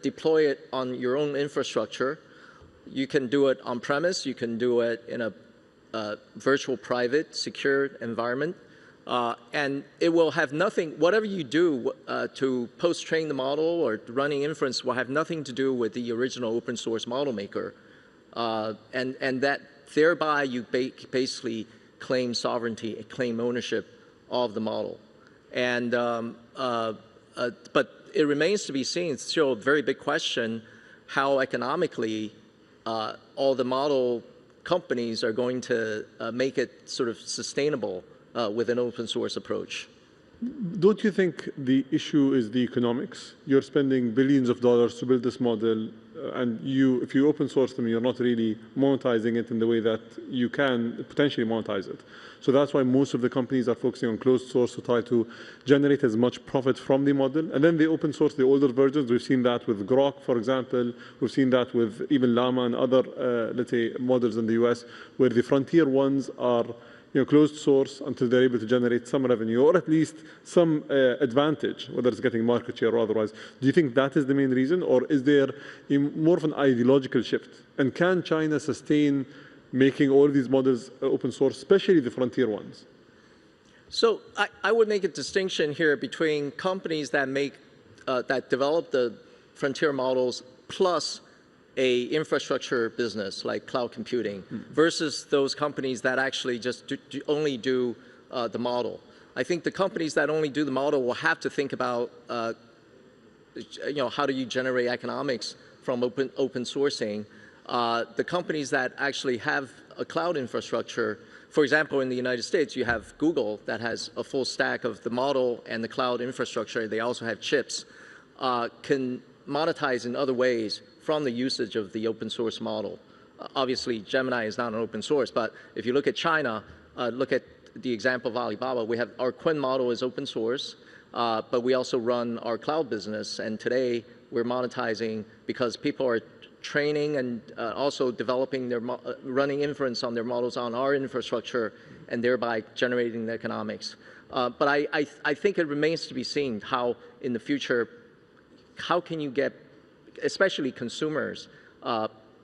deploy it on your own infrastructure. You can do it on premise. You can do it in a virtual private secured environment. And it will have nothing, whatever you do to post-train the model or running inference will have nothing to do with the original open source model maker. And that thereby you basically claim sovereignty, claim ownership of the model. And, but it remains to be seen, it's still a very big question, how economically all the model companies are going to make it sort of sustainable with an open source approach. Don't you think the issue is the economics? You're spending billions of dollars to build this model, and if you open source them, you're not really monetizing it in the way that you can potentially monetize it. So that's why most of the companies are focusing on closed source to try to generate as much profit from the model. And then they open source the older versions. We've seen that with Grok, for example. We've seen that with even Llama and other, let's say, models in the US, where the frontier ones are closed source until they're able to generate some revenue, or at least some advantage, whether it's getting market share or otherwise. Do you think that is the main reason, or is there more of an ideological shift? And can China sustain making all these models open source, especially the frontier ones? So I would make a distinction here between companies that develop the frontier models plus a infrastructure business like cloud computing versus those companies that actually just only do the model. I think the companies that only do the model will have to think about how do you generate economics from open sourcing. The companies that actually have a cloud infrastructure, for example, in the United States, you have Google that has a full stack of the model and the cloud infrastructure. They also have chips, can monetize in other ways from the usage of the open source model. Obviously, Gemini is not an open source, but if you look at China, look at the example of Alibaba. We have our Quinn model is open source, but we also run our cloud business. And today, we're monetizing because people are training and also developing running inference on their models on our infrastructure and thereby generating the economics. But I think it remains to be seen how in the future, how can you get, especially consumers,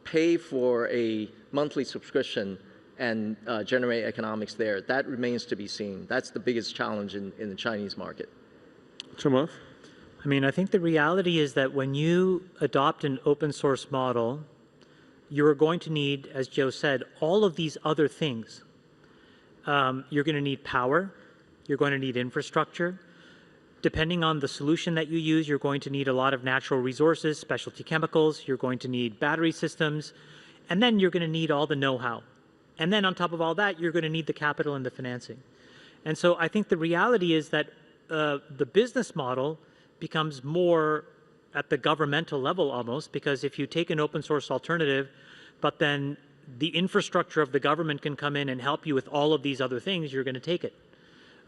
pay for a monthly subscription and generate economics there. That remains to be seen. That's the biggest challenge in the Chinese market. Chamath? I mean, I think the reality is that when you adopt an open source model, you're going to need, as Joe said, all of these other things. You're going to need power. You're going to need infrastructure. Depending on the solution that you use, you're going to need a lot of natural resources, specialty chemicals. You're going to need battery systems. And then you're going to need all the know-how. And then on top of all that, you're going to need the capital and the financing. And so I think the reality is that the business model becomes more at the governmental level almost, because if you take an open source alternative, but then the infrastructure of the government can come in and help you with all of these other things, you're going to take it.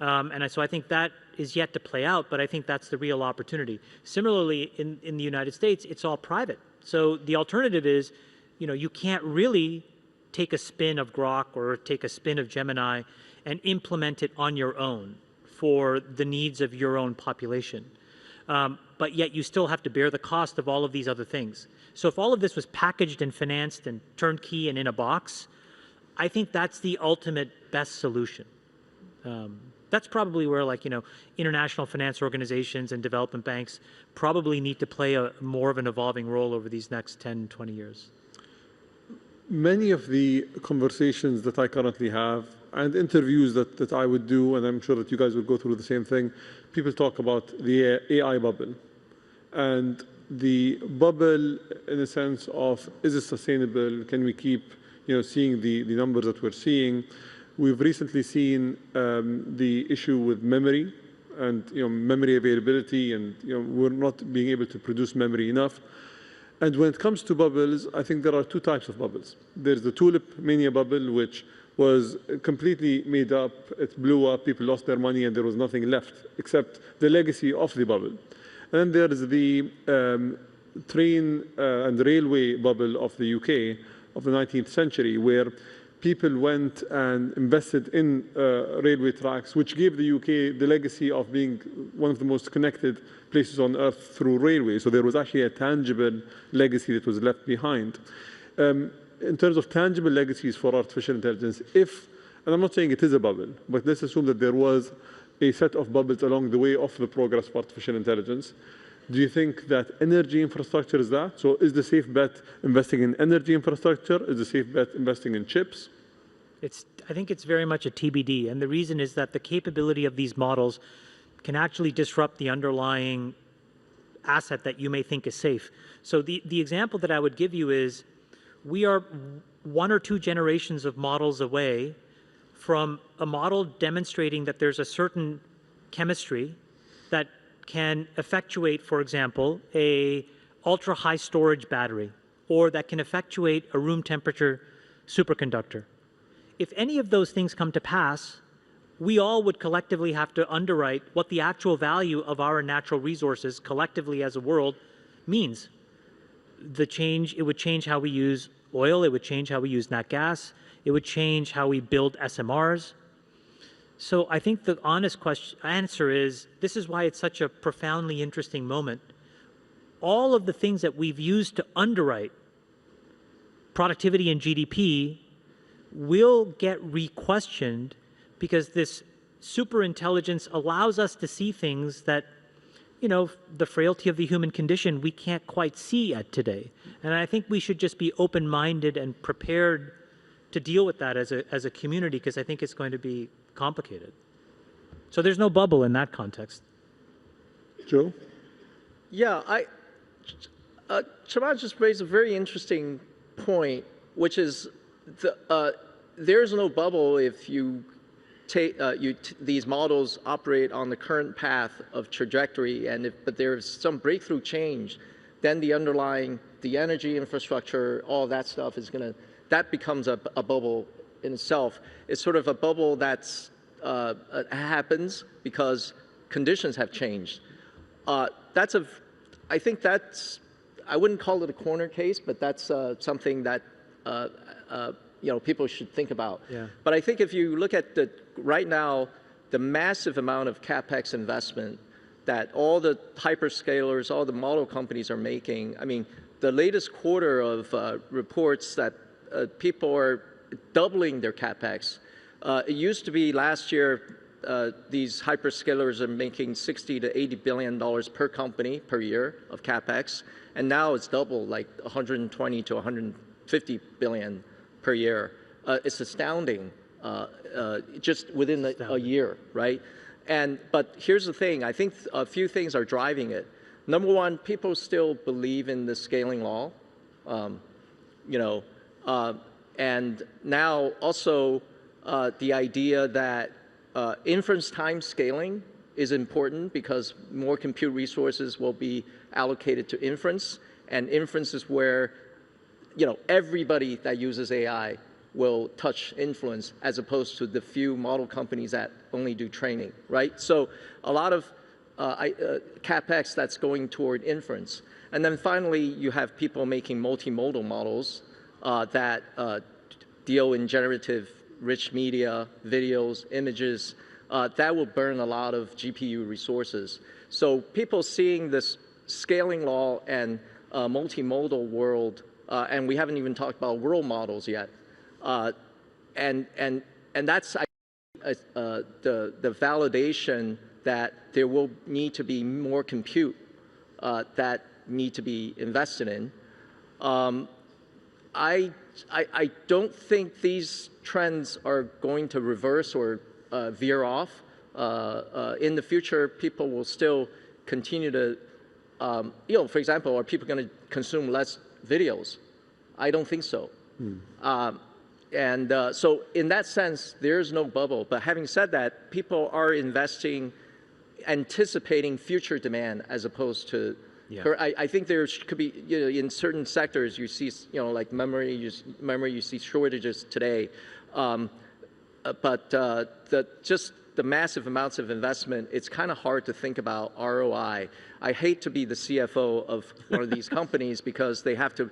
And so I think that is yet to play out, but I think that's the real opportunity. Similarly, in the United States, it's all private. So the alternative is, you can't really take a spin of Grok or take a spin of Gemini and implement it on your own for the needs of your own population. But yet you still have to bear the cost of all of these other things. So if all of this was packaged and financed and turnkey and in a box, I think that's the ultimate best solution. That's probably where, international finance organizations and development banks probably need to play more of an evolving role over these next 10, 20 years. Many of the conversations that I currently have and interviews that I would do, and I'm sure that you guys will go through the same thing, people talk about the AI bubble. And the bubble in a sense of, is it sustainable? Can we keep seeing the numbers that we're seeing? We've recently seen the issue with memory and memory availability, and we're not being able to produce memory enough. And when it comes to bubbles, I think there are two types of bubbles. There's the tulip mania bubble, which was completely made up. It blew up, people lost their money, and there was nothing left except the legacy of the bubble. And then there's the train and railway bubble of the UK of the 19th century, where people went and invested in railway tracks, which gave the UK the legacy of being one of the most connected places on earth through railway. So there was actually a tangible legacy that was left behind. In terms of tangible legacies for artificial intelligence, and I'm not saying it is a bubble, but let's assume that there was a set of bubbles along the way of the progress of artificial intelligence. Do you think that energy infrastructure is that? So is the safe bet investing in energy infrastructure? Is the safe bet investing in chips? I think it's very much a TBD. And the reason is that the capability of these models can actually disrupt the underlying asset that you may think is safe. So the example that I would give you is we are 1 or 2 generations of models away from a model demonstrating that there's a certain chemistry that can effectuate, for example, a ultra-high storage battery, or that can effectuate a room temperature superconductor. If any of those things come to pass, we all would collectively have to underwrite what the actual value of our natural resources collectively as a world means. It would change how we use oil, it would change how we use nat gas, it would change how we build SMRs. So I think the honest answer is, this is why it's such a profoundly interesting moment. All of the things that we've used to underwrite productivity and GDP will get re-questioned because this superintelligence allows us to see things that, you know, the frailty of the human condition we can't quite see yet today. And I think we should just be open-minded and prepared to deal with that as a community, because I think it's going to be complicated. So there's no bubble in that context. Joe? Yeah, Chirag just raised a very interesting point, which is there's no bubble if you take these models operate on the current path of trajectory, and but there's some breakthrough change, then the underlying, the energy infrastructure, all that stuff is that becomes a bubble in itself. It's sort of a bubble that's happens because conditions have changed. I think that's, I wouldn't call it a corner case, but that's something that you know, people should think about. Yeah. But I think if you look at right now, the massive amount of CapEx investment that all the hyperscalers, all the model companies are making, I mean, the latest quarter of reports that people are doubling their CapEx. It used to be last year, these hyperscalers are making $60 to $80 billion per company per year of CapEx, and now it's double, like 120 to 150 billion per year. It's astounding, just within a year, right? But here's the thing, I think a few things are driving it. Number one, people still believe in the scaling law, you know, and now also the idea that inference time scaling is important because more compute resources will be allocated to inference, and inference is where, you know, everybody that uses AI will touch influence as opposed to the few model companies that only do training, right? So a lot of CapEx that's going toward inference. And then finally, you have people making multimodal models that deal in generative rich media, videos, images, that will burn a lot of GPU resources. So people seeing this scaling law and multimodal world, and we haven't even talked about world models yet, and that's the validation that there will need to be more compute that need to be invested in. I don't think these trends are going to reverse or veer off. In the future, people will still continue to, you know, for example, are people going to consume less videos? I don't think so. So in that sense, there's no bubble. But having said that, people are investing, anticipating future demand as opposed to, I think there could be, you know, in certain sectors you see, you know, like memory, you see shortages today. But just the massive amounts of investment, it's kind of hard to think about ROI. I hate to be the CFO of one of these companies because they have to,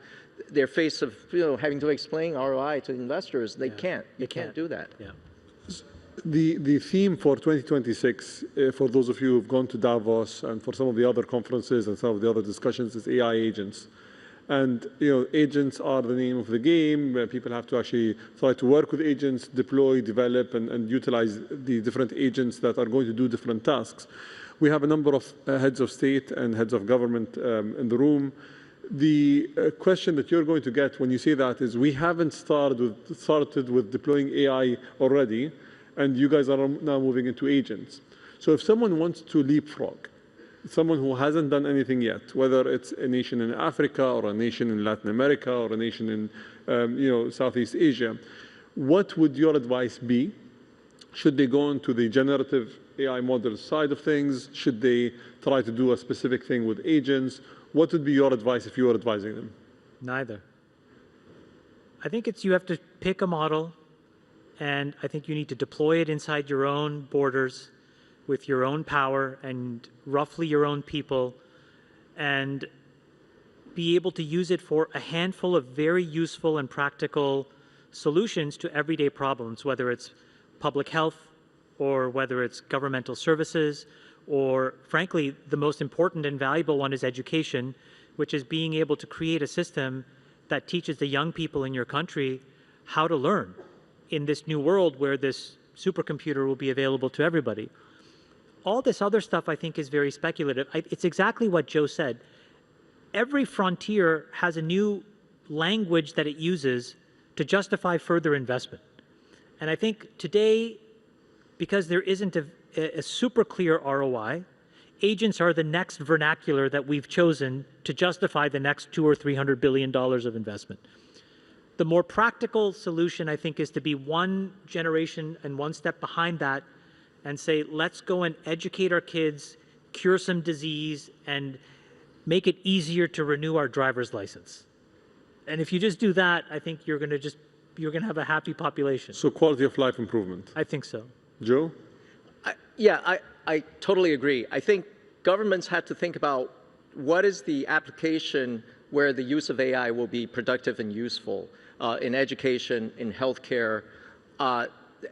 they're faced of having to explain ROI to investors. They can't. They can't do that. Yeah. The theme for 2026, for those of you who've gone to Davos and for some of the other conferences and some of the other discussions, is AI agents. And agents are the name of the game. People have to actually try to work with agents, deploy, develop, and utilize the different agents that are going to do different tasks. We have a number of heads of state and heads of government in the room. The question that you're going to get when you say that is, we haven't started with deploying AI already, and you guys are now moving into agents. So if someone wants to leapfrog, someone who hasn't done anything yet, whether it's a nation in Africa or a nation in Latin America or a nation in Southeast Asia, what would your advice be? Should they go into the generative AI model side of things? Should they try to do a specific thing with agents? What would be your advice if you were advising them? Neither. I think you have to pick a model, and I think you need to deploy it inside your own borders with your own power and roughly your own people, and be able to use it for a handful of very useful and practical solutions to everyday problems, whether it's public health or whether it's governmental services, or frankly, the most important and valuable one is education, which is being able to create a system that teaches the young people in your country how to learn in this new world where this supercomputer will be available to everybody. All this other stuff, I think, is very speculative. It's exactly what Joe said. Every frontier has a new language that it uses to justify further investment. And I think today, because there isn't a super clear ROI, agents are the next vernacular that we've chosen to justify the next $200 or $300 billion of investment. The more practical solution, I think, is to be one generation and one step behind that and say, let's go and educate our kids, cure some disease, and make it easier to renew our driver's license. And if you just do that, I think you're going to have a happy population. So quality of life improvement. I think so. Joe? I totally agree. I think governments have to think about what is the application where the use of AI will be productive and useful in education, in healthcare,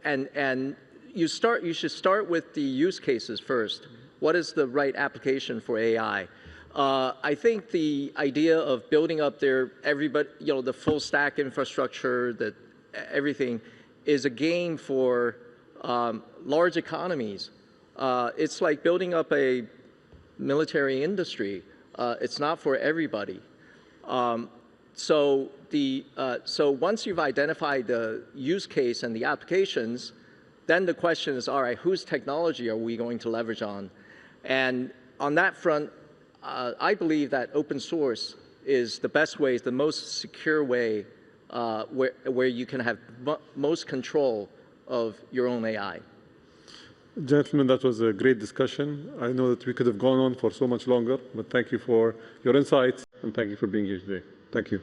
and you should start with the use cases first. What is the right application for AI? I think the idea of building up the full stack infrastructure, everything, is a game for large economies. It's like building up a military industry. It's not for everybody. So once you've identified the use case and the applications, then the question is, all right, whose technology are we going to leverage on? And on that front, I believe that open source is the best way, is the most secure way where you can have most control of your own AI. Gentlemen, that was a great discussion. I know that we could have gone on for so much longer, but thank you for your insights and thank you for being here today. Thank you.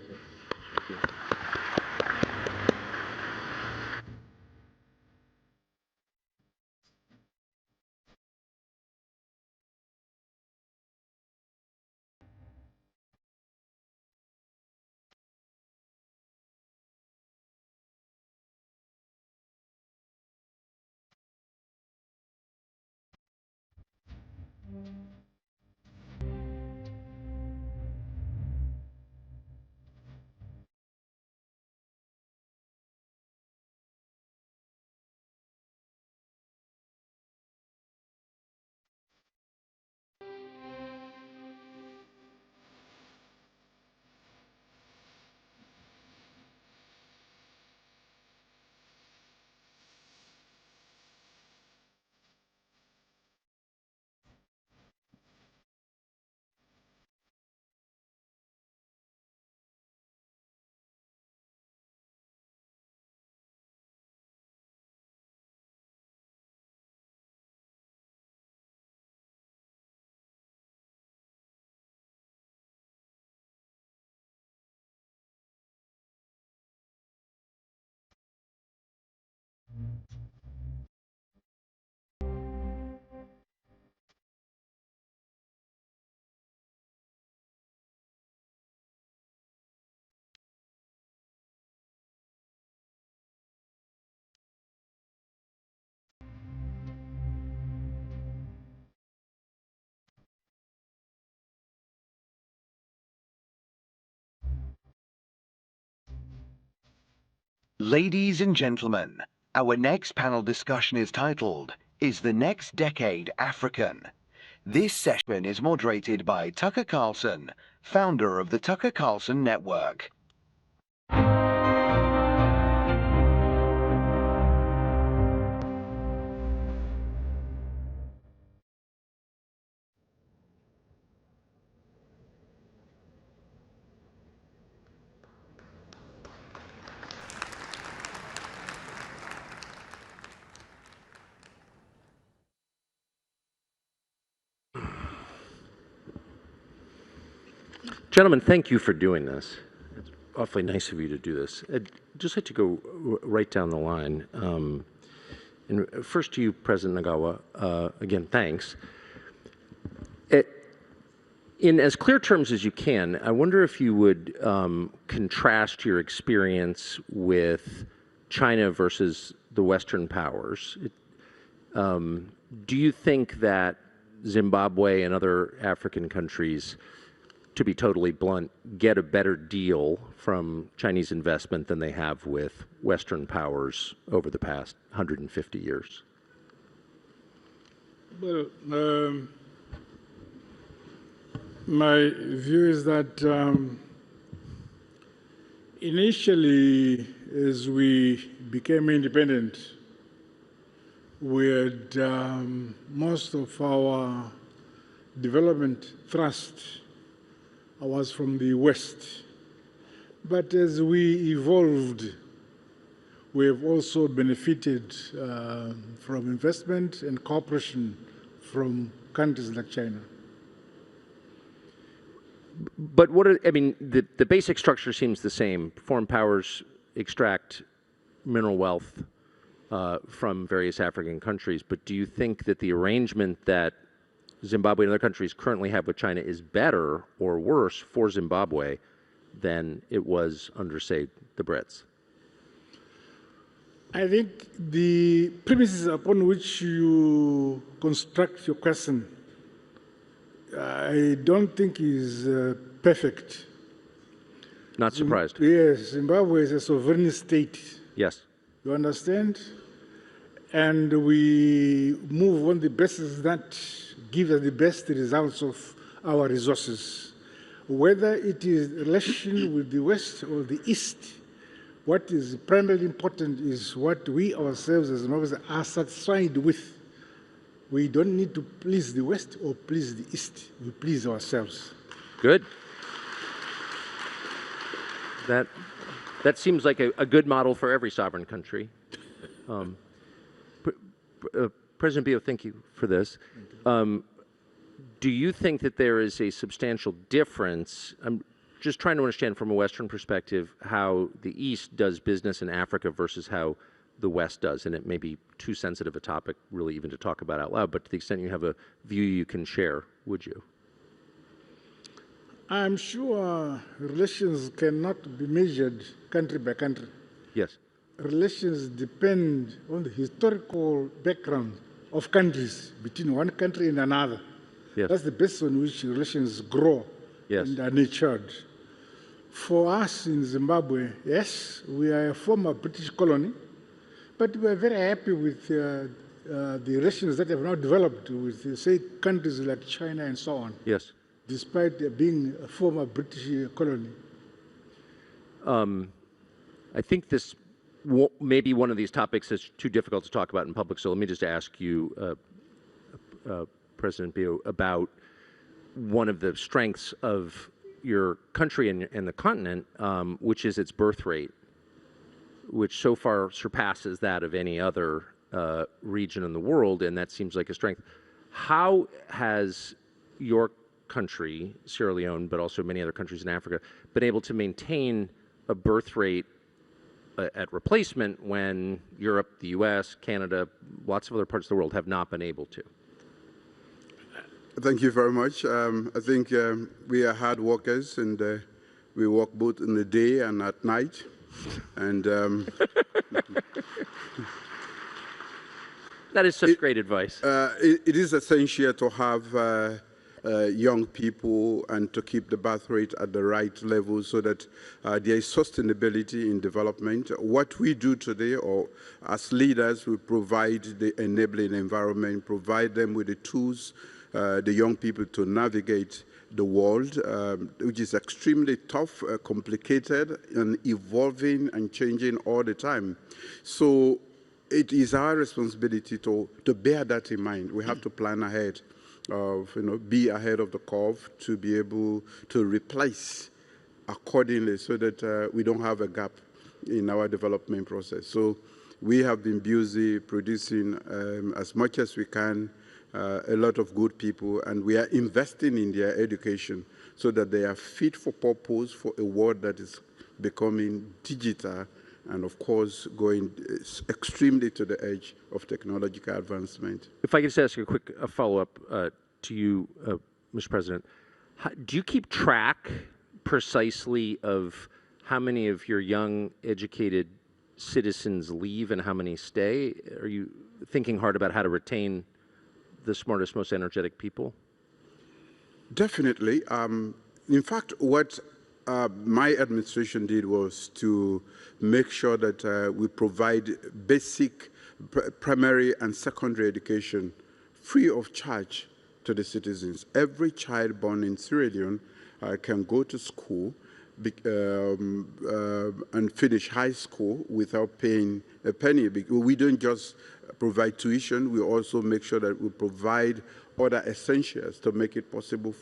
Ladies and gentlemen, our next panel discussion is titled, Is the Next Decade African? This session is moderated by Tucker Carlson, founder of the Tucker Carlson Network. Gentlemen, thank you for doing this. It's awfully nice of you to do this. I'd just like to go right down the line. And first to you, President Nagawa, again, thanks. In as clear terms as you can, I wonder if you would contrast your experience with China versus the Western powers. Do you think that Zimbabwe and other African countries, to be totally blunt, get a better deal from Chinese investment than they have with Western powers over the past 150 years? Well, my view is that initially, as we became independent, we had most of our development thrust was from the West. But as we evolved, we have also benefited from investment and cooperation from countries like China. But what are, I mean, the basic structure seems the same. Foreign powers extract mineral wealth from various African countries, but do you think that the arrangement that Zimbabwe and other countries currently have with China is better or worse for Zimbabwe than it was under, say, the Brits? I think the premises upon which you construct your question, I don't think is perfect. Not surprised. Yes, Zimbabwe is a sovereign state. Yes. You understand? And we move on the basis that give us the best results of our resources. Whether it is relation with the West or the East, what is primarily important is what we ourselves as Zimbabweans are satisfied with. We don't need to please the West or please the East. We please ourselves. Good. That seems like a good model for every sovereign country. President Bio, thank you for this. Do you think that there is a substantial difference? I'm just trying to understand from a Western perspective how the East does business in Africa versus how the West does. And it may be too sensitive a topic really even to talk about out loud, but to the extent you have a view you can share, would you? I'm sure relations cannot be measured country by country. Yes. Relations depend on the historical background of countries between one country and another. Yes. That's the basis on which relations grow and are nurtured. For us in Zimbabwe, yes, we are a former British colony, but we are very happy with the relations that have now developed with, say, countries like China and so on. Yes. Despite being a former British colony. I think this maybe one of these topics is too difficult to talk about in public, so let me just ask you, President Bio, about one of the strengths of your country and the continent, which is its birth rate, which so far surpasses that of any other region in the world, and that seems like a strength. How has your country, Sierra Leone, but also many other countries in Africa, been able to maintain a birth rate at replacement when Europe, the US, Canada, lots of other parts of the world have not been able to? Thank you very much. I think we are hard workers, and we work both in the day and at night. And that is such great advice. It is essential to have young people and to keep the birth rate at the right level so that there is sustainability in development. What we do today, or as leaders, we provide the enabling environment, provide them with the tools, the young people to navigate the world, which is extremely tough, complicated, and evolving and changing all the time. So it is our responsibility to bear that in mind. We have to plan ahead, be ahead of the curve to be able to replace accordingly so that we don't have a gap in our development process. So we have been busy producing as much as we can a lot of good people, and we are investing in their education so that they are fit for purpose for a world that is becoming digital and, of course, going extremely to the edge of technological advancement. If I could just ask a quick follow-up to you, Mr. President. Do you keep track precisely of how many of your young, educated citizens leave and how many stay? Are you thinking hard about how to retain the smartest, most energetic people? Definitely. In fact, what my administration did was to make sure that we provide basic primary and secondary education free of charge to the citizens. Every child born in Sierra Leone can go to school and finish high school without paying a penny. We don't just provide tuition, we also make sure that we provide other essentials to make it possible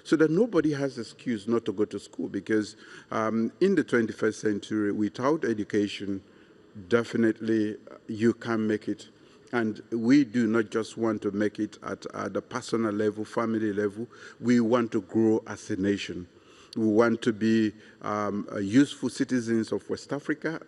so that nobody has excuse not to go to school, because in the 21st century, without education, definitely you can't make it. And we do not just want to make it at the personal level, family level, we want to grow as a nation. We want to be useful citizens of West Africa,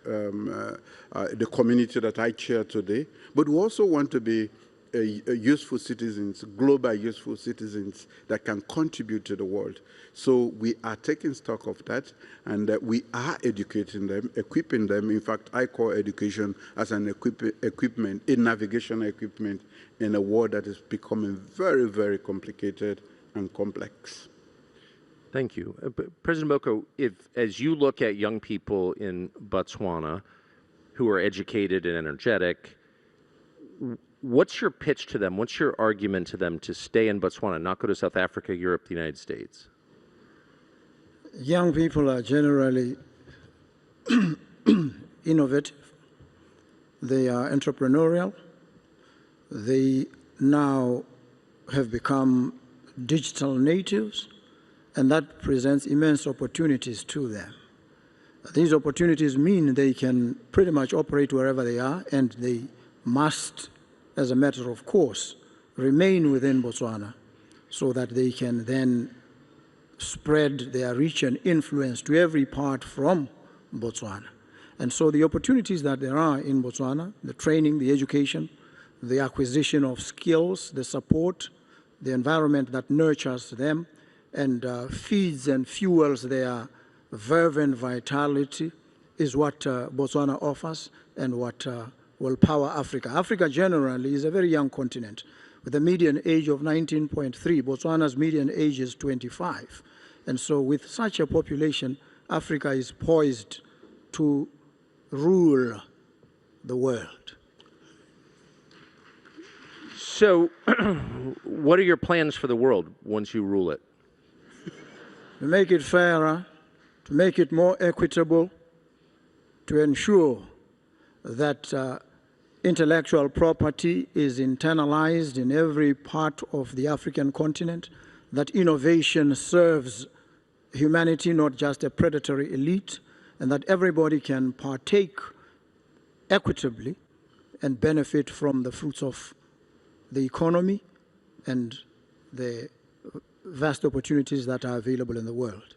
the community that I chair today, but we also want to be useful citizens, global useful citizens that can contribute to the world. So we are taking stock of that, and we are educating them, equipping them. In fact, I call education as an equipment, a navigation equipment in a world that is becoming very, very complicated and complex. Thank you. President Boko, as you look at young people in Botswana who are educated and energetic, what's your pitch to them? What's your argument to them to stay in Botswana, not go to South Africa, Europe, the United States? Young people are generally innovative. They are entrepreneurial. They now have become digital natives, and that presents immense opportunities to them. These opportunities mean they can pretty much operate wherever they are, and they must, as a matter of course, remain within Botswana so that they can then spread their reach and influence to every part from Botswana. And so the opportunities that there are in Botswana, the training, the education, the acquisition of skills, the support, the environment that nurtures them and feeds and fuels their verve and vitality is what Botswana offers and what will power Africa. Africa generally is a very young continent with a median age of 19.3. Botswana's median age is 25. And so with such a population, Africa is poised to rule the world. So what are your plans for the world once you rule it? To make it fairer, to make it more equitable, to ensure that intellectual property is internalized in every part of the African continent, that innovation serves humanity, not just a predatory elite, and that everybody can partake equitably and benefit from the fruits of the economy and the vast opportunities that are available in the world.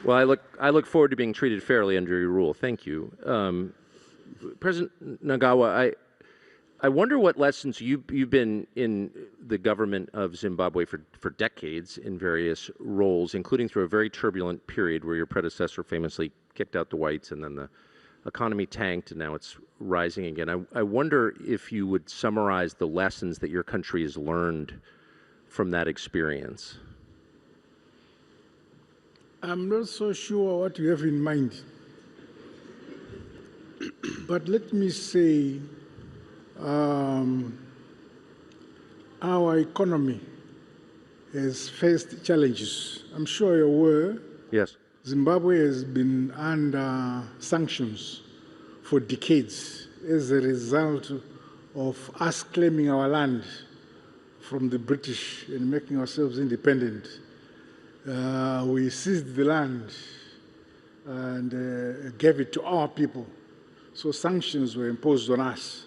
Well, I look forward to being treated fairly under your rule. Thank you. President Nagawa, I wonder what lessons you've been in the government of Zimbabwe for decades in various roles, including through a very turbulent period where your predecessor famously kicked out the whites and then the economy tanked and now it's rising again. I wonder if you would summarize the lessons that your country has learned from that experience. I'm not so sure what you have in mind. But let me say, our economy has faced challenges. I'm sure you're aware. Yes. Zimbabwe has been under sanctions for decades as a result of us claiming our land from the British and making ourselves independent. We seized the land and gave it to our people. So sanctions were imposed on us.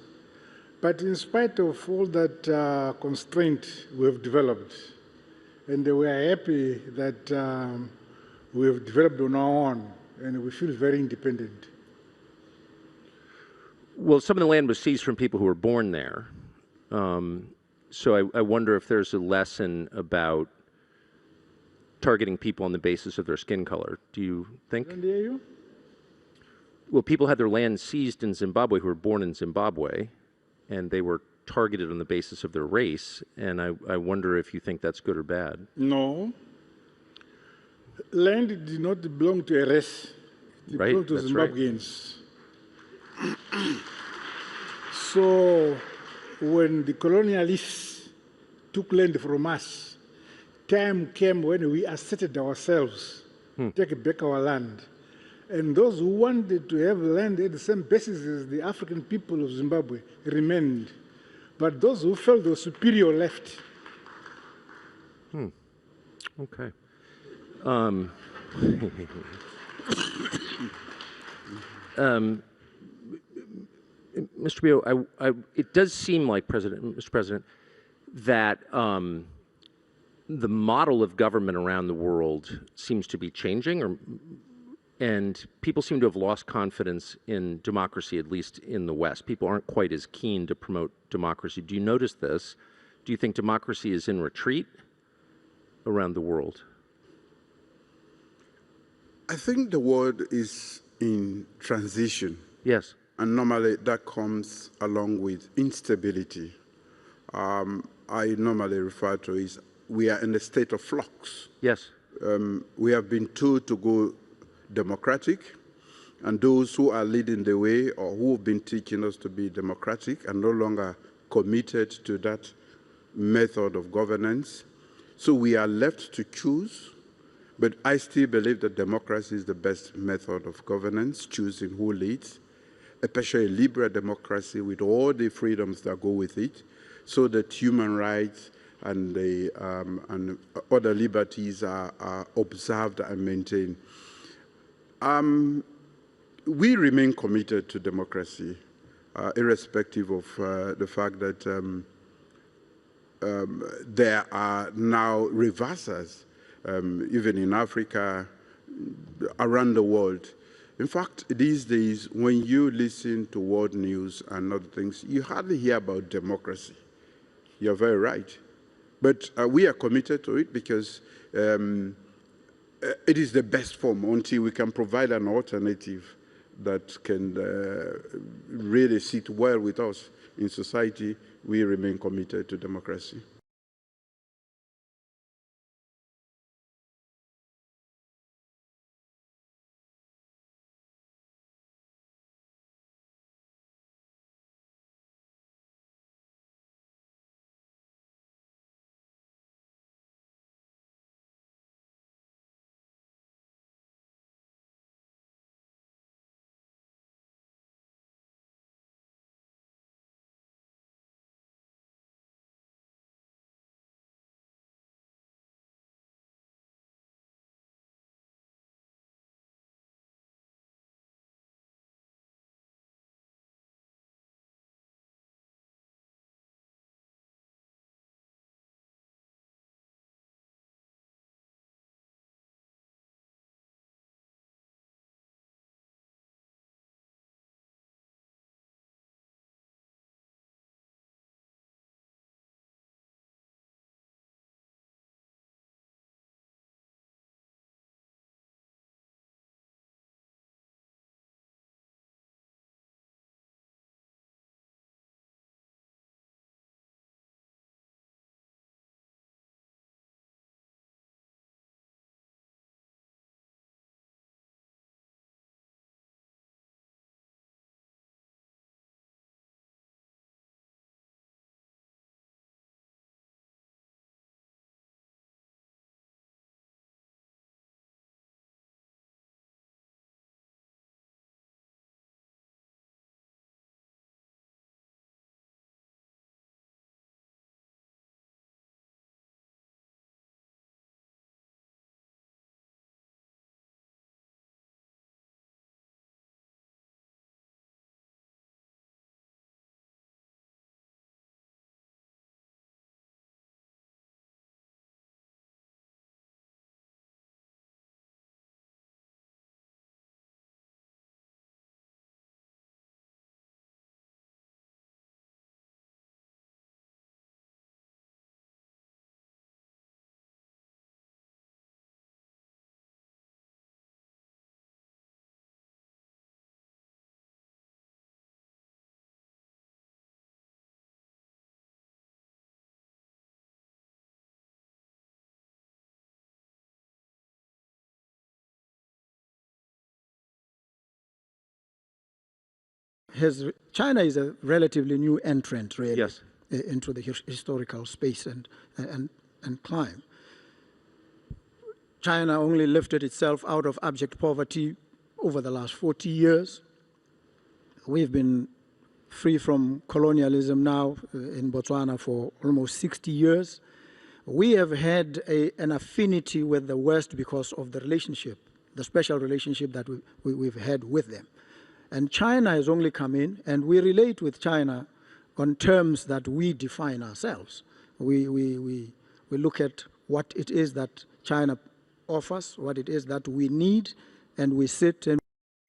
But in spite of all that constraint we have developed, and we are happy that we have developed on our own, and we feel very independent. Well, some of the land was seized from people who were born there. So I wonder if there's a lesson about targeting people on the basis of their skin color. Do you think? Can I hear you? Well, people had their land seized in Zimbabwe who were born in Zimbabwe, and they were targeted on the basis of their race. And I wonder if you think that's good or bad. No. Land did not belong to a race. It Right, belonged to that's right. Zimbabweans. So when the colonialists took land from us, time came when we asserted ourselves, take back our land. And those who wanted to have land at the same basis as the African people of Zimbabwe remained. But those who felt they were superior left. Okay. Mr. Bio, it does seem like, Mr. President, that the model of government around the world seems to be changing, and people seem to have lost confidence in democracy, at least in the West. People aren't quite as keen to promote democracy. Do you notice this? Do you think democracy is in retreat around the world? I think the world is in transition. Yes. And normally that comes along with instability. I normally refer to it as we are in a state of flux. Yes. We have been told to go democratic, and those who are leading the way or who have been teaching us to be democratic are no longer committed to that method of governance. So we are left to choose, but I still believe that democracy is the best method of governance, choosing who leads, especially liberal democracy with all the freedoms that go with it, so that human rights and other liberties are observed and maintained. We remain committed to democracy, irrespective of the fact that there are now reversers, even in Africa, around the world. In fact, these days, when you listen to world news and other things, you hardly hear about democracy. You're very right. But we are committed to it because it is the best form until we can provide an alternative that can really sit well with us in society. We remain committed to democracy. China is a relatively new entrant, really, Yes. into the historical space and climb. China only lifted itself out of abject poverty over the last 40 years. We've been free from colonialism now in Botswana for almost 60 years. We have had an affinity with the West because of the relationship, the special relationship that we've had with them. And China has only come in, and we relate with China on terms that we define ourselves. We look at what it is that China offers, what it is that we need, and we sit and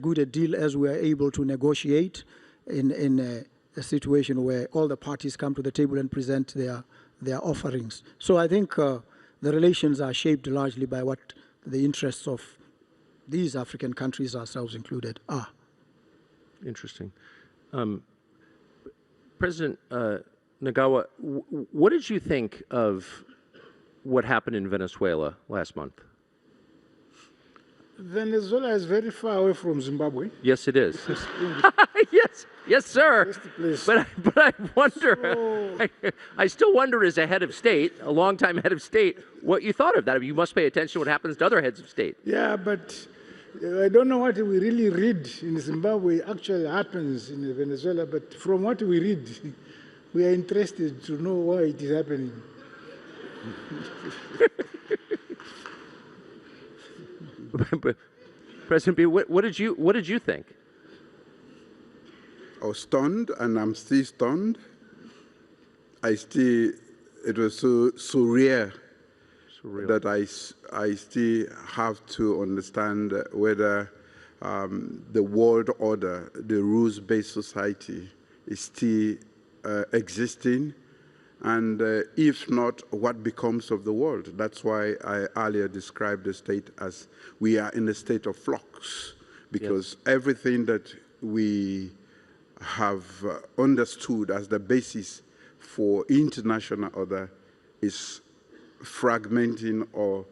good a deal as we are able to negotiate in a situation where all the parties come to the table and present their offerings. So I think the relations are shaped largely by what the interests of these African countries, ourselves included, are. Interesting. President Nagawa, what did you think of what happened in Venezuela last month? Venezuela is very far away from Zimbabwe. Yes, it is. yes, sir. But I wonder. I still wonder, as a head of state, a longtime head of state, what you thought of that. I mean, you must pay attention to what happens to other heads of state. Yeah, but I don't know what we really read in Zimbabwe actually happens in Venezuela. But from what we read, we are interested to know why it is happening. President B, what did you think? I was stunned, and I'm still stunned. It was so surreal that I still have to understand whether the world order, the rules-based society, is still existing, and if not, what becomes of the world? That's why I earlier described the state as we are in a state of flux, because everything that we have understood as the basis for international order is fragmenting or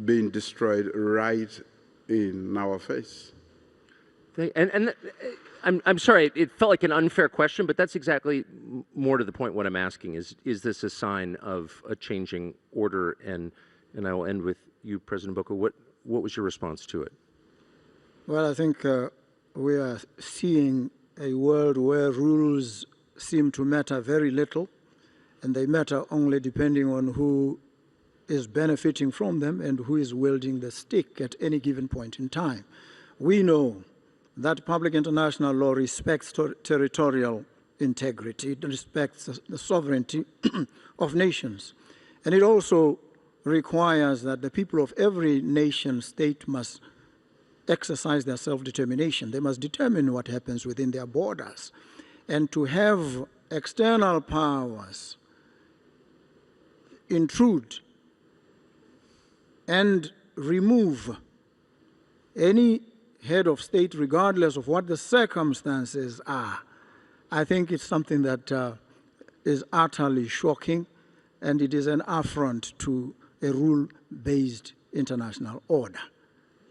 being destroyed right in our face. I'm sorry, it felt like an unfair question, but that's exactly more to the point what I'm asking is this a sign of a changing order? And I will end with you, President Boko. What was your response to it? Well, I think we are seeing a world where rules seem to matter very little, and they matter only depending on who is benefiting from them and who is wielding the stick at any given point in time. We know that public international law respects territorial integrity, it respects the sovereignty of nations. And it also requires that the people of every nation state must exercise their self-determination. They must determine what happens within their borders. And to have external powers intrude and remove any head of state, regardless of what the circumstances are, I think it's something that is utterly shocking, and it is an affront to a rule-based international order.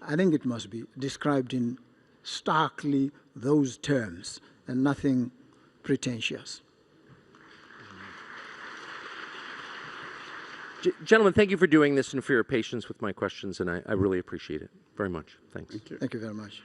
I think it must be described in starkly those terms and nothing pretentious. Gentlemen, thank you for doing this and for your patience with my questions, and I really appreciate it very much. Thanks. Thank you. Thank you very much.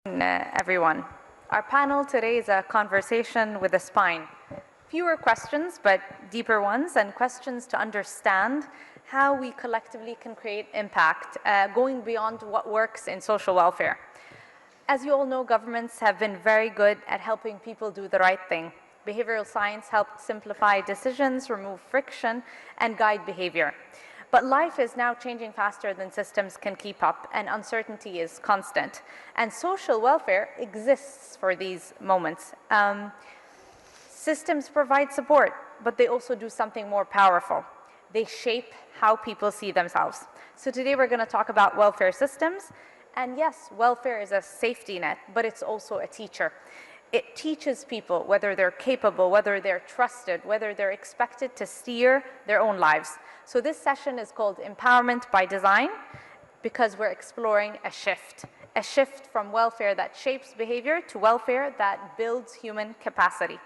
Everyone. Our panel today is a conversation with a spine. Fewer questions, but deeper ones, and questions to understand how we collectively can create impact, going beyond what works in social welfare. As you all know, governments have been very good at helping people do the right thing. Behavioral science helped simplify decisions, remove friction, and guide behavior. But life is now changing faster than systems can keep up, and uncertainty is constant. And social welfare exists for these moments. Systems provide support, but they also do something more powerful. They shape how people see themselves. So today we're going to talk about welfare systems. And yes, welfare is a safety net, but it's also a teacher. It teaches people whether they're capable, whether they're trusted, whether they're expected to steer their own lives. So this session is called Empowerment by Design because we're exploring a shift from welfare that shapes behavior to welfare that builds human capacity.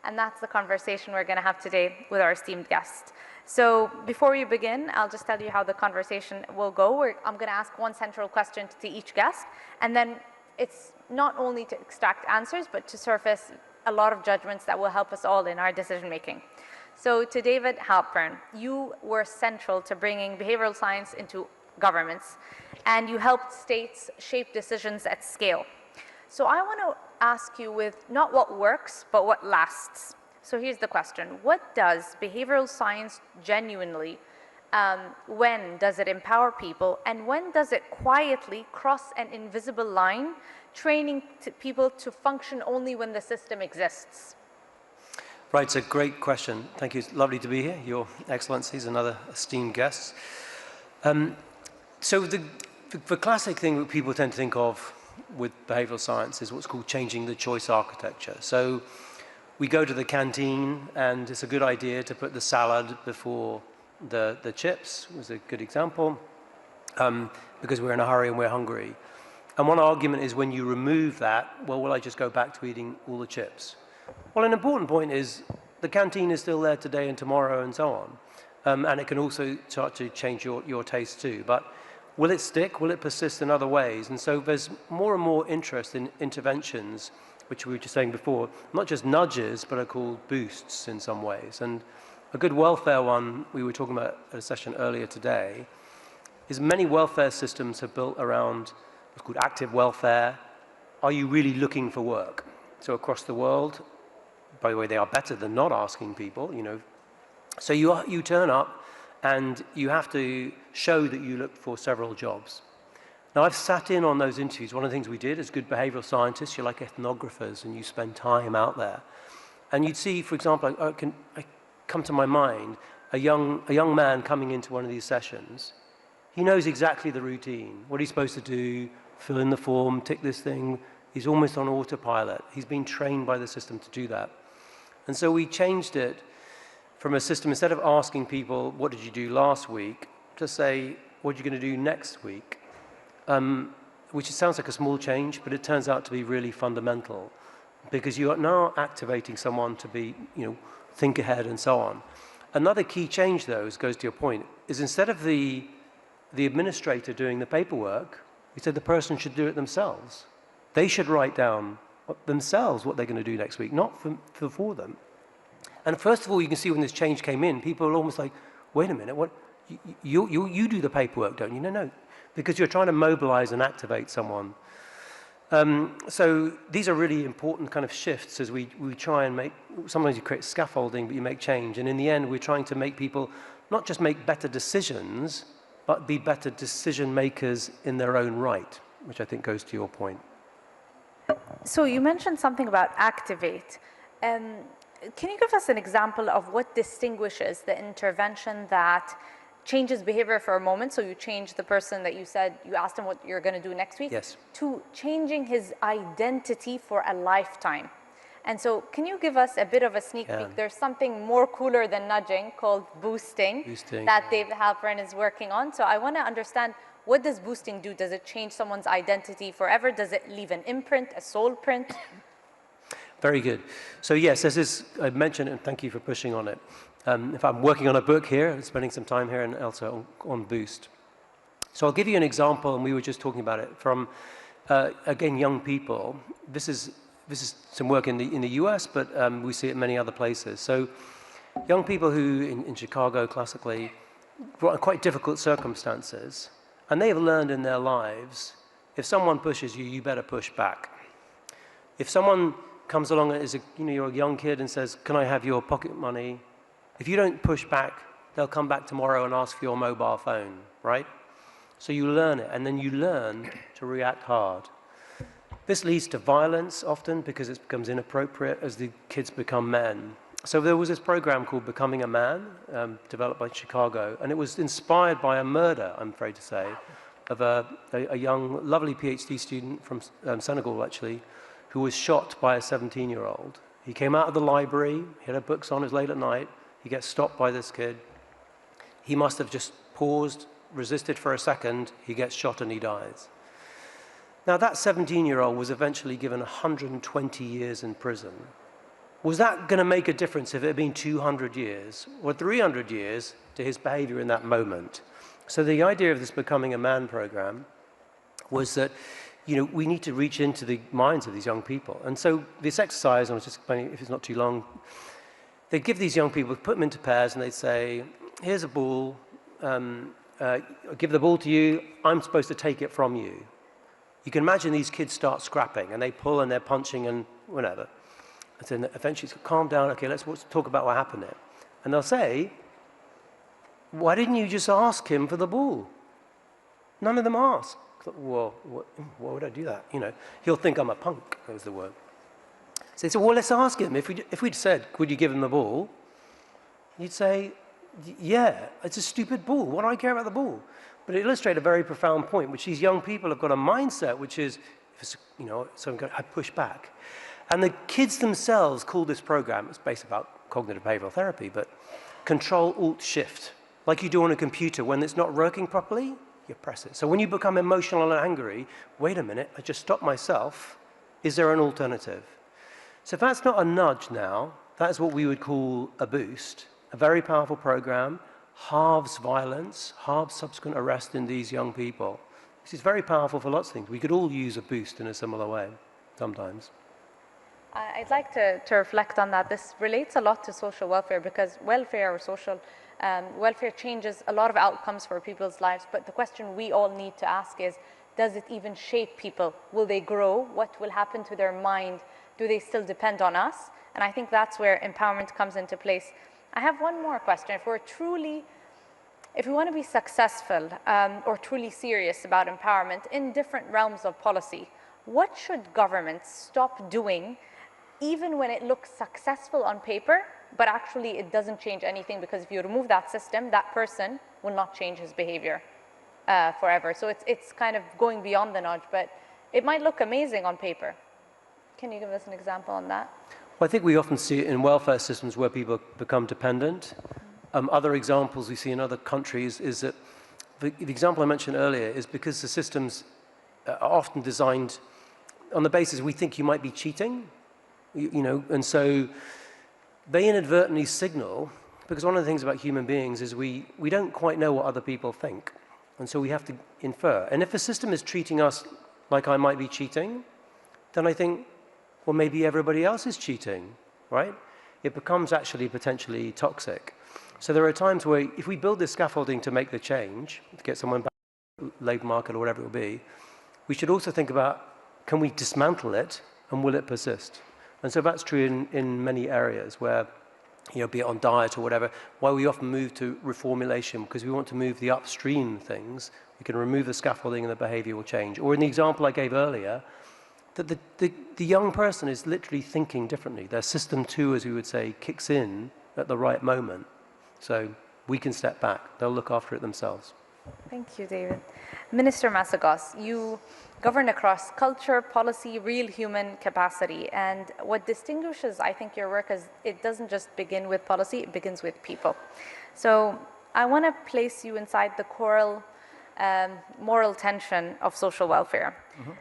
And that's the conversation we're going to have today with our esteemed guest. So before we begin, I'll just tell you how the conversation will go. I'm going to ask one central question to each guest, and then it's not only to extract answers, but to surface a lot of judgments that will help us all in our decision making. So to David Halpern, you were central to bringing behavioral science into governments, and you helped states shape decisions at scale. So I want to ask you with not what works, but what lasts. So here's the question. What does behavioral science genuinely, when does it empower people, and when does it quietly cross an invisible line, training people to function only when the system exists? Right, it's a great question. Thank you. It's lovely to be here. Your Excellencies and other esteemed guests. So the classic thing that people tend to think of with behavioral science is what's called changing the choice architecture. So we go to the canteen, and it's a good idea to put the salad before the chips. Was a good example, because we're in a hurry and we're hungry. And one argument is when you remove that, well, will I just go back to eating all the chips? Well, an important point is the canteen is still there today and tomorrow and so on. And it can also start to change your taste too. But will it stick? Will it persist in other ways? And so there's more and more interest in interventions, which we were just saying before, not just nudges, but are called boosts in some ways. And a good welfare one we were talking about at a session earlier today is many welfare systems are built around what's called active welfare. Are you really looking for work? So across the world, by the way, they are better than not asking people, you know. So you turn up and you have to show that you look for several jobs. Now, I've sat in on those interviews. One of the things we did as good behavioral scientists, you're like ethnographers and you spend time out there. And you'd see, for example, I come to my mind, a young man coming into one of these sessions. He knows exactly the routine, what he's supposed to do, fill in the form, tick this thing. He's almost on autopilot. He's been trained by the system to do that. And so we changed it from a system, instead of asking people, what did you do last week, to say, what are you going to do next week? Which sounds like a small change, but it turns out to be really fundamental, because you are now activating someone to be, think ahead and so on. Another key change, though, goes to your point, is instead of the administrator doing the paperwork, we said the person should do it themselves. They should write down themselves what they're going to do next week, not for them. And first of all, you can see when this change came in, people are almost like, wait a minute, what? You do the paperwork, don't you? No, because you're trying to mobilize and activate someone. So these are really important kind of shifts as we try and make, sometimes you create scaffolding, but you make change. And in the end, we're trying to make people not just make better decisions, but be better decision makers in their own right, which I think goes to your point. So you mentioned something about activate. Can you give us an example of what distinguishes the intervention that changes behavior for a moment, so you change the person that you said, you asked him what you're going to do next week, yes, to changing his identity for a lifetime? And so can you give us a bit of a sneak peek? There's something more cooler than nudging called boosting that David Halpern is working on. So I want to understand, what does boosting do? Does it change someone's identity forever? Does it leave an imprint, a soul print? Very good. So yes, this is, I mentioned it, and thank you for pushing on it. If I'm working on a book here, spending some time here and also on Boost. So I'll give you an example, and we were just talking about it, from again, young people. This is some work in the US, but we see it in many other places. So young people who, in Chicago classically, brought in quite difficult circumstances, and they have learned in their lives, if someone pushes you, you better push back. If someone comes along as you're a young kid and says, can I have your pocket money? If you don't push back, they'll come back tomorrow and ask for your mobile phone, right? So you learn it, and then you learn to react hard. This leads to violence often because it becomes inappropriate as the kids become men. So there was this program called Becoming a Man, developed by Chicago, and it was inspired by a murder, I'm afraid to say, of a young, lovely PhD student from Senegal, actually, who was shot by a 17-year-old. He came out of the library, he had books on, it was late at night, he gets stopped by this kid. He must have just paused, resisted for a second, he gets shot and he dies. Now that 17-year-old was eventually given 120 years in prison. Was that going to make a difference if it had been 200 years or 300 years to his behavior in that moment? So the idea of this Becoming a Man program was that, we need to reach into the minds of these young people. And so this exercise, I was just explaining if it's not too long, they'd give these young people, put them into pairs, and they'd say, here's a ball, I'll give the ball to you, I'm supposed to take it from you. You can imagine these kids start scrapping, and they pull and they're punching and whatever. And then eventually it's calm down, okay, let's talk about what happened there. And they'll say, why didn't you just ask him for the ball? None of them ask. Well, why would I do that? He'll think I'm a punk, was the word. So they said, well, let's ask him. If we'd said, would you give him the ball? You'd say, yeah, it's a stupid ball. What do I care about the ball? But it illustrates a very profound point, which these young people have got a mindset, which is, so I push back. And the kids themselves call this program, it's based about cognitive behavioral therapy, but Control-Alt-Shift. Like you do on a computer, when it's not working properly, you press it. So when you become emotional and angry, wait a minute, I just stopped myself. Is there an alternative? So if that's not a nudge now, that is what we would call a boost, a very powerful program, halves violence, halves subsequent arrest in these young people. This is very powerful for lots of things. We could all use a boost in a similar way, sometimes. I'd like to reflect on that. This relates a lot to social welfare because welfare or social welfare changes a lot of outcomes for people's lives, but the question we all need to ask is, does it even shape people? Will they grow? What will happen to their mind? Do they still depend on us? And I think that's where empowerment comes into place. I have one more question. If we want to be successful or truly serious about empowerment in different realms of policy, what should governments stop doing even when it looks successful on paper, but actually it doesn't change anything, because if you remove that system, that person will not change his behavior forever. So it's kind of going beyond the nudge, but it might look amazing on paper. Can you give us an example on that? Well, I think we often see it in welfare systems where people become dependent. Other examples we see in other countries is that the example I mentioned earlier is because the systems are often designed on the basis we think you might be cheating, and so they inadvertently signal, because one of the things about human beings is we don't quite know what other people think, and so we have to infer. And if a system is treating us like I might be cheating, then I think, well, maybe everybody else is cheating, right? It becomes actually potentially toxic. So there are times where if we build this scaffolding to make the change, to get someone back to the labor market or whatever it will be, we should also think about, can we dismantle it and will it persist? And so that's true in many areas where, be it on diet or whatever, why we often move to reformulation, because we want to move the upstream things. We can remove the scaffolding and the behavior will change. Or in the example I gave earlier, that the young person is literally thinking differently. Their system 2, as we would say, kicks in at the right moment. So we can step back. They'll look after it themselves. Thank you, David. Minister Masagos, you govern across culture, policy, real human capacity. And what distinguishes, I think, your work is it doesn't just begin with policy, it begins with people. So I want to place you inside the moral tension of social welfare.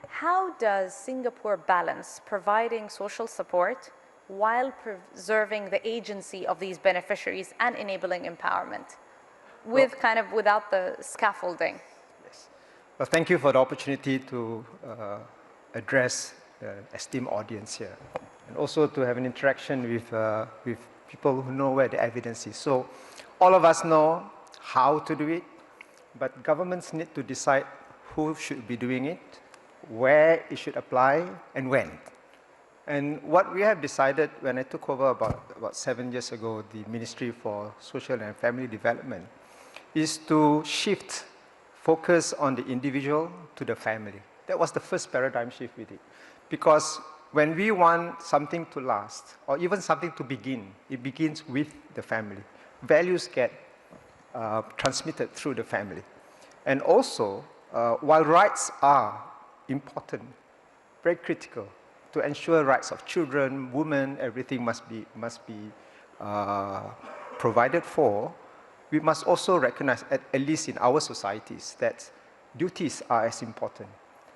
How does Singapore balance providing social support while preserving the agency of these beneficiaries and enabling empowerment without the scaffolding? Yes. Well, thank you for the opportunity to address the esteemed audience here, and also to have an interaction with people who know where the evidence is. So all of us know how to do it, but governments need to decide who should be doing it, where it should apply, and when. And what we have decided when I took over about 7 years ago, the Ministry for Social and Family Development, is to shift focus on the individual to the family. That was the first paradigm shift we did. Because when we want something to last, or even something to begin, it begins with the family. Values get transmitted through the family. And also, while rights are important, very critical, to ensure rights of children, women, everything must be provided for, we must also recognize, at least in our societies, that duties are as important.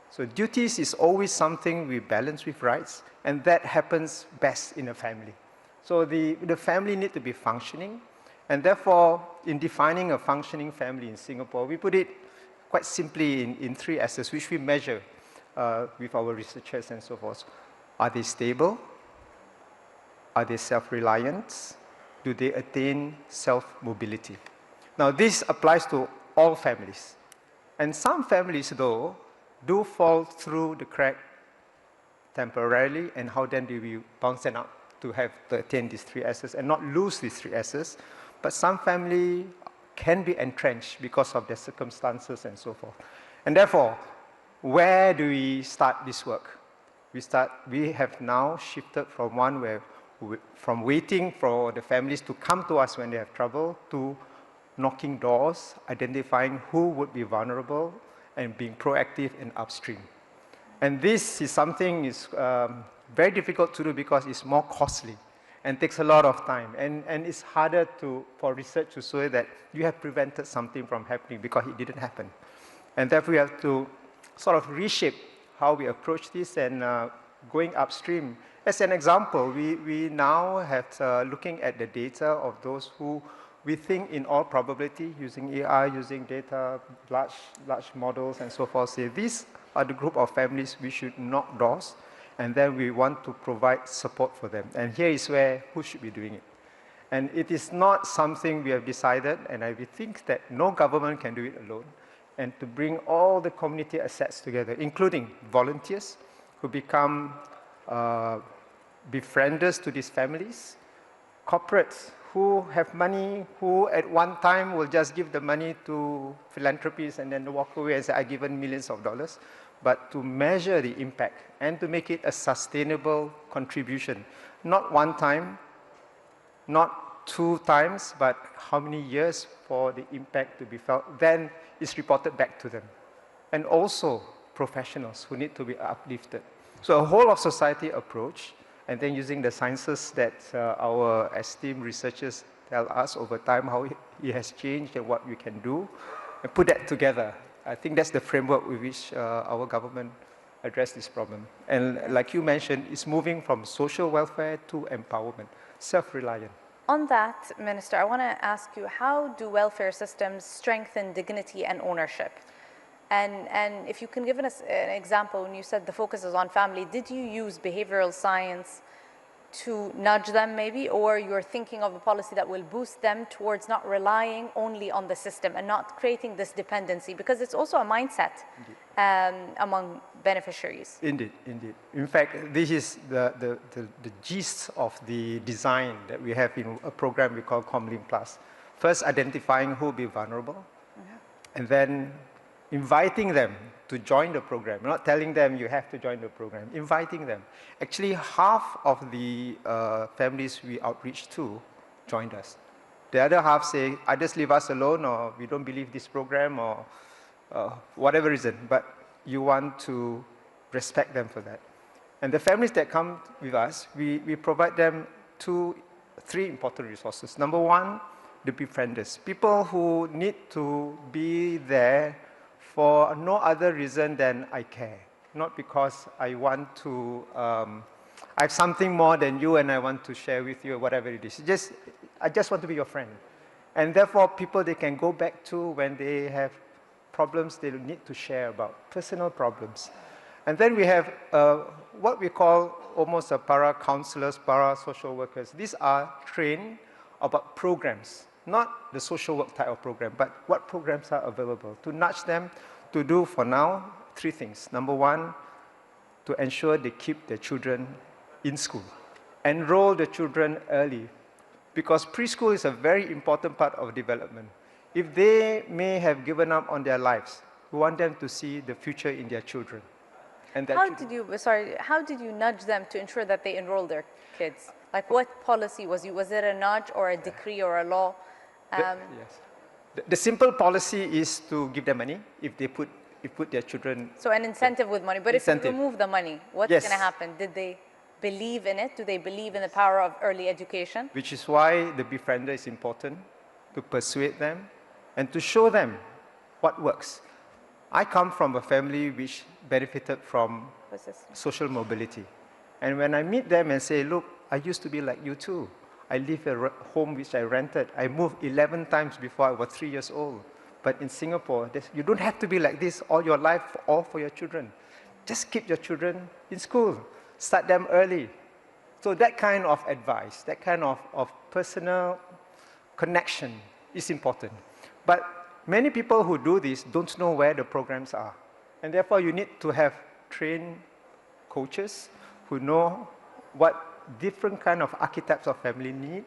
So duties is always something we balance with rights, and that happens best in a family. So the family need to be functioning, and therefore, in defining a functioning family in Singapore, we put it quite simply in 3 S's, which we measure with our researchers and so forth. Are they stable? Are they self-reliant? Do they attain self-mobility? Now, this applies to all families. And some families, though, do fall through the crack temporarily, and how then do we bounce them up to attain these 3 S's and not lose these 3 S's? But some family can be entrenched because of their circumstances and so forth. And therefore, where do we start this work? We have now shifted from from waiting for the families to come to us when they have trouble, to knocking doors, identifying who would be vulnerable, and being proactive and upstream. And this is something is very difficult to do because it's more costly and takes a lot of time. And it's harder for research to show that you have prevented something from happening because it didn't happen. And therefore, we have to sort of reshape how we approach this, and going upstream. As an example, we now have looking at the data of those who we think in all probability, using AI, using data, large models and so forth, say these are the group of families we should knock doors, and then we want to provide support for them. And here is who should be doing it. And it is not something we have decided, and we think that no government can do it alone, and to bring all the community assets together, including volunteers who become befrienders to these families, corporates who have money, who at one time will just give the money to philanthropies and then walk away and say, I've given millions of dollars, but to measure the impact and to make it a sustainable contribution. Not one time, not 2 times, but how many years for the impact to be felt, then it's reported back to them. And also professionals who need to be uplifted. So a whole of society approach, and then using the sciences that our esteemed researchers tell us over time how it has changed and what we can do, and put that together. I think that's the framework with which our government address this problem. And like you mentioned, it's moving from social welfare to empowerment, self-reliant. On that, Minister, I want to ask you, how do welfare systems strengthen dignity and ownership? And if you can give us an example, when you said the focus is on family, did you use behavioral science to nudge them maybe, or you're thinking of a policy that will boost them towards not relying only on the system and not creating this dependency? Because it's also a mindset among beneficiaries. Indeed, indeed. In fact, this is the gist of the design that we have in a program we call Comlink Plus. First, identifying who will be vulnerable, and then inviting them to join the program, not telling them you have to join the program, inviting them. Actually, half of the families we outreach to joined us. The other half say, either leave us alone, or we don't believe this program, or whatever reason, but you want to respect them for that. And the families that come with us, we provide them 3 important resources. Number 1, the befrienders, people who need to be there for no other reason than I care, not because I want to, I have something more than you and I want to share with you, whatever it is. I just want to be your friend. And therefore, people they can go back to when they have problems they need to share about, personal problems. And then we have what we call almost a para-counselors, para-social workers. These are trained about programs, not the social work type of program, but what programs are available to nudge them to do, for now, 3 things. Number 1, to ensure they keep their children in school. Enroll the children early, because preschool is a very important part of development. If they may have given up on their lives, we want them to see the future in their children. And how did you nudge them to ensure that they enroll their kids? Like, what policy was it a nudge or a decree or a law? Yes. The simple policy is to give them money if they put their children. So an incentive with money. But incentive. If you remove the money, what's going to happen? Did they believe in it? Do they believe in the power of early education? Which is why the befriender is important, to persuade them and to show them what works. I come from a family which benefited from social mobility. And when I meet them and say, look, I used to be like you too. I live in a home which I rented. I moved 11 times before I was 3 years old. But in Singapore, you don't have to be like this all your life, all for your children. Just keep your children in school. Start them early. So that kind of advice, that kind of personal connection is important. But many people who do this don't know where the programs are. And therefore, you need to have trained coaches who know what different kind of archetypes of family need.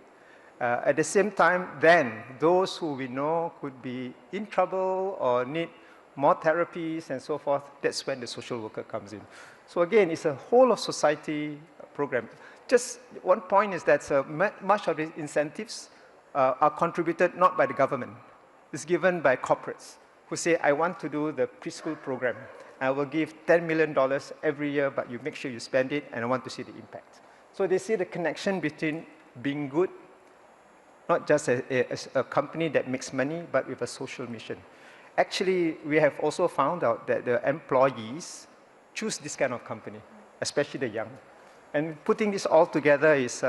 At the same time, then, those who we know could be in trouble or need more therapies and so forth, that's when the social worker comes in. So again, it's a whole of society program. Just one point is that much of the incentives are contributed not by the government. It's given by corporates who say, I want to do the preschool program. I will give $10 million every year, but you make sure you spend it, and I want to see the impact. So they see the connection between being good, not just a company that makes money, but with a social mission. Actually, we have also found out that the employees choose this kind of company, especially the young. And putting this all together is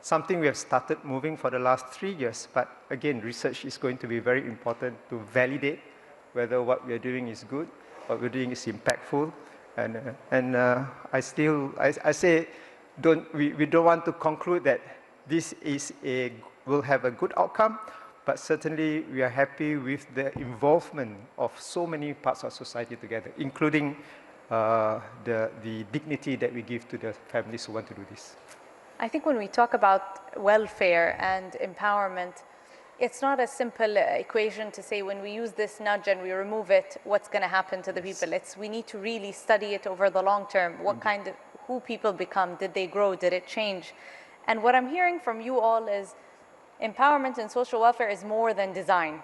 something we have started moving for the last 3 years. But again, research is going to be very important to validate whether what we are doing is good, what we're doing is impactful. And I say, we don't want to conclude that this will have a good outcome, but certainly we are happy with the involvement of so many parts of society together, including the dignity that we give to the families who want to do this. I think when we talk about welfare and empowerment, it's not a simple equation to say when we use this nudge and we remove it, what's going to happen to the people. We need to really study it over the long term. What kind of, who people become, did they grow, did it change? And what I'm hearing from you all is empowerment and social welfare is more than design.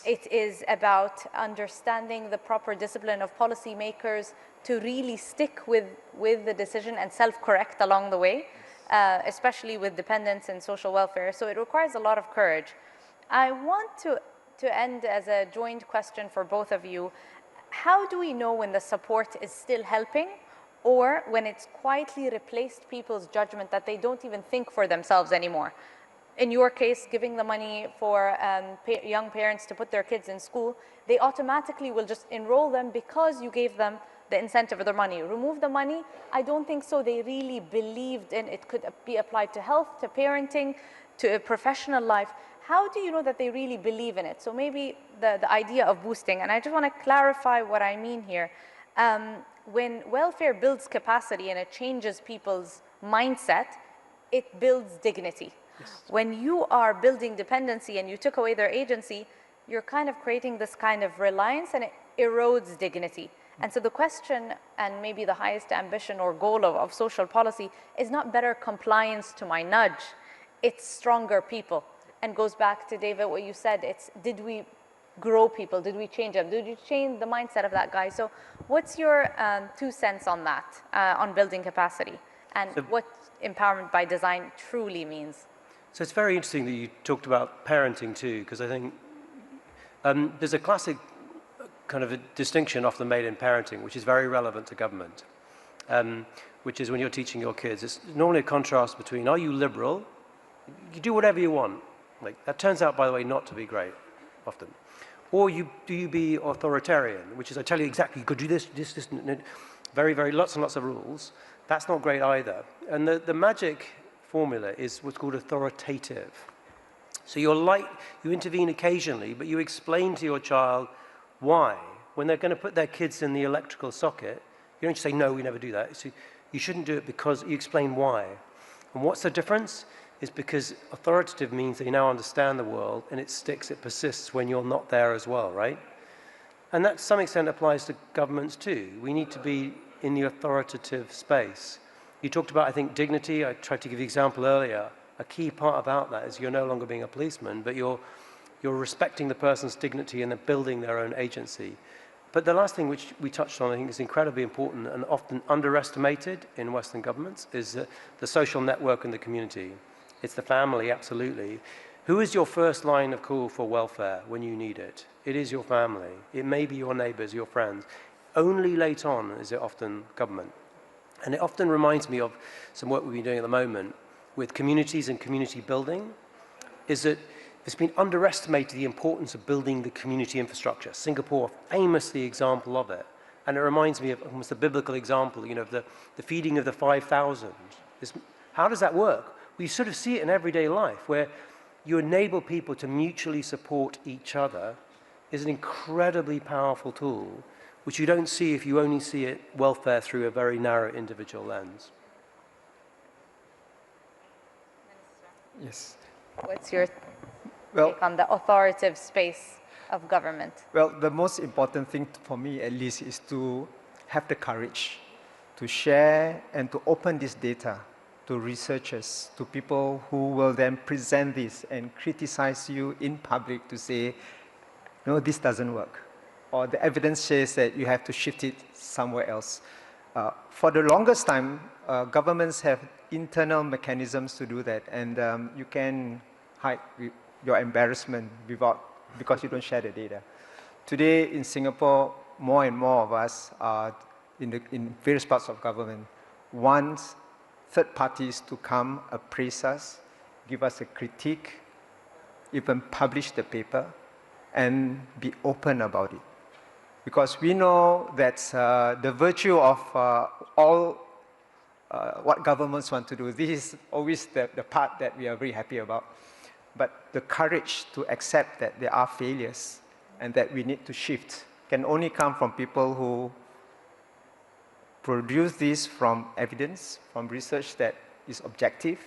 It is about understanding the proper discipline of policymakers to really stick with the decision and self-correct along the way, especially with dependence and social welfare. So it requires a lot of courage. I want to end as a joint question for both of you. How do we know when the support is still helping or when it's quietly replaced people's judgment that they don't even think for themselves anymore? In your case, giving the money for young parents to put their kids in school, they automatically will just enroll them because you gave them the incentive of their money. Remove the money, I don't think so. They really believed in it could be applied to health, to parenting, to a professional life. How do you know that they really believe in it? So maybe the idea of boosting, and I just want to clarify what I mean here. When welfare builds capacity and it changes people's mindset, it builds dignity. Yes. When you are building dependency and you took away their agency, you're kind of creating this kind of reliance and it erodes dignity. And so the question, and maybe the highest ambition or goal of social policy, is not better compliance to my nudge, it's stronger people. And goes back to, David, what you said, it's did we grow people, did we change them, did you change the mindset of that guy? So what's your 2 cents on that, on building capacity, and what empowerment by design truly means? So it's very interesting that you talked about parenting too, because I think there's a classic kind of a distinction often made in parenting, which is very relevant to government, which is when you're teaching your kids. It's normally a contrast between, are you liberal? You do whatever you want. Like, that turns out, by the way, not to be great often. Or do you be authoritarian, which is I tell you exactly, you could do this, lots and lots of rules. That's not great either. And the magic formula is what's called authoritative. So you intervene occasionally, but you explain to your child why. When they're going to put their kids in the electrical socket, you don't just say, no, we never do that. So you shouldn't do it because you explain why. And what's the difference? Is because authoritative means that you now understand the world and it sticks, it persists when you're not there as well, right? And that to some extent applies to governments too. We need to be in the authoritative space. You talked about, I think, dignity. I tried to give you an example earlier. A key part about that is you're no longer being a policeman, but you're respecting the person's dignity and they're building their own agency. But the last thing which we touched on, I think is incredibly important and often underestimated in Western governments, is the social network and the community. It's the family, absolutely. Who is your first line of call for welfare when you need it? It is your family. It may be your neighbors, your friends. Only late on is it often government. And it often reminds me of some work we've been doing at the moment with communities and community building, is that it's been underestimated the importance of building the community infrastructure. Singapore, famously example of it. And it reminds me of almost a biblical example, of the feeding of the 5,000. How does that work? We sort of see it in everyday life, where you enable people to mutually support each other is an incredibly powerful tool, which you don't see if you only see it welfare through a very narrow individual lens. Yes. What's your take on the authoritative space of government? Well, the most important thing for me, at least, is to have the courage to share and to open this data to researchers, to people who will then present this and criticize you in public to say, no, this doesn't work. Or the evidence says that you have to shift it somewhere else. For the longest time, governments have internal mechanisms to do that, and you can hide your embarrassment because you don't share the data. Today in Singapore, more and more of us are in various parts of government want third parties to come appraise us, give us a critique, even publish the paper, and be open about it. Because we know that the virtue of all what governments want to do, this is always the part that we are very happy about. But the courage to accept that there are failures and that we need to shift can only come from people who produce this from evidence, from research that is objective,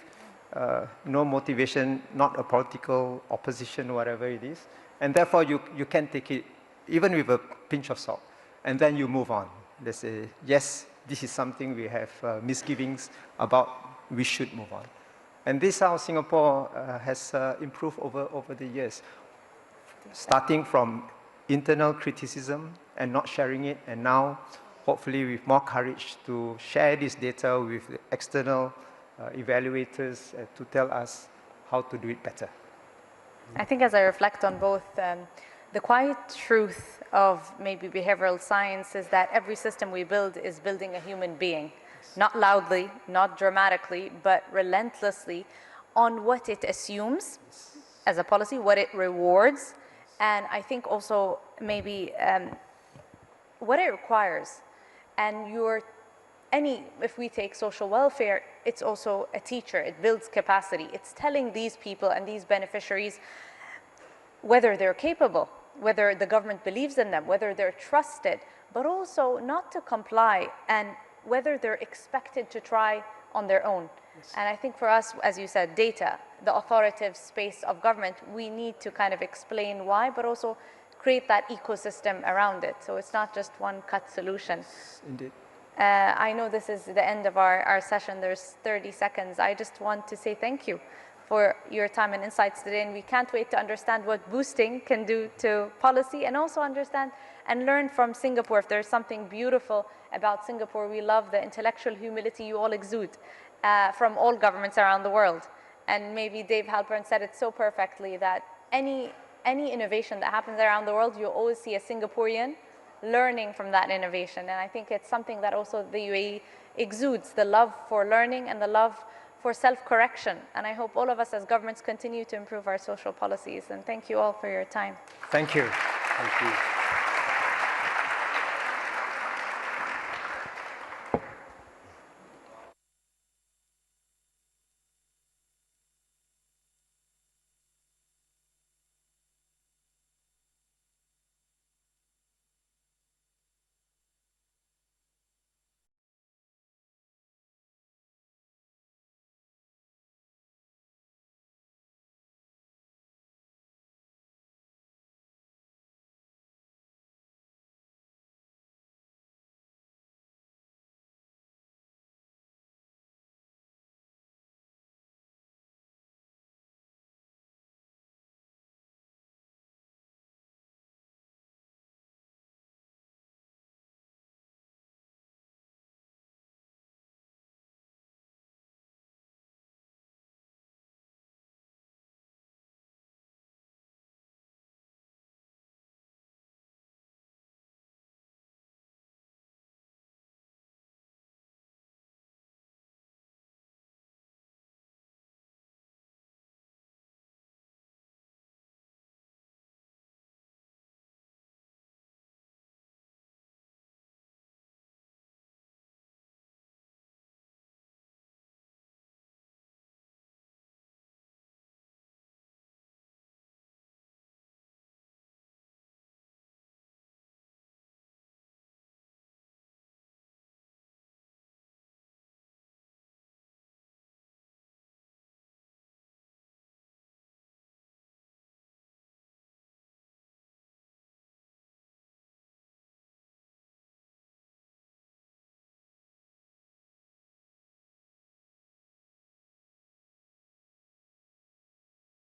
no motivation, not a political opposition, whatever it is. And therefore, you can take it even with a pinch of salt. And then you move on. They say, yes, this is something we have misgivings about, we should move on. And this is how Singapore has improved over the years, starting from internal criticism and not sharing it, and now, hopefully with more courage to share this data with the external evaluators to tell us how to do it better. I think as I reflect on both, the quiet truth of maybe behavioral science is that every system we build is building a human being, not loudly, not dramatically, but relentlessly on what it assumes as a policy, what it rewards, and I think also maybe what it requires. And if we take social welfare, it's also a teacher. It builds capacity. It's telling these people and these beneficiaries whether they're capable, whether the government believes in them, whether they're trusted, but also not to comply, and whether they're expected to try on their own. Yes. And I think for us, as you said, data, the authoritative space of government, we need to kind of explain why, but also create that ecosystem around it. So it's not just one cut solution. Indeed. I know this is the end of our session. There's 30 seconds. I just want to say thank you for your time and insights today. And we can't wait to understand what boosting can do to policy, and also understand and learn from Singapore. If there's something beautiful about Singapore, we love the intellectual humility you all exude from all governments around the world. And maybe Dave Halpern said it so perfectly that any innovation that happens around the world, you always see a Singaporean learning from that innovation. And I think it's something that also the UAE exudes, the love for learning and the love for self-correction. And I hope all of us as governments continue to improve our social policies. And thank you all for your time. Thank you. Thank you.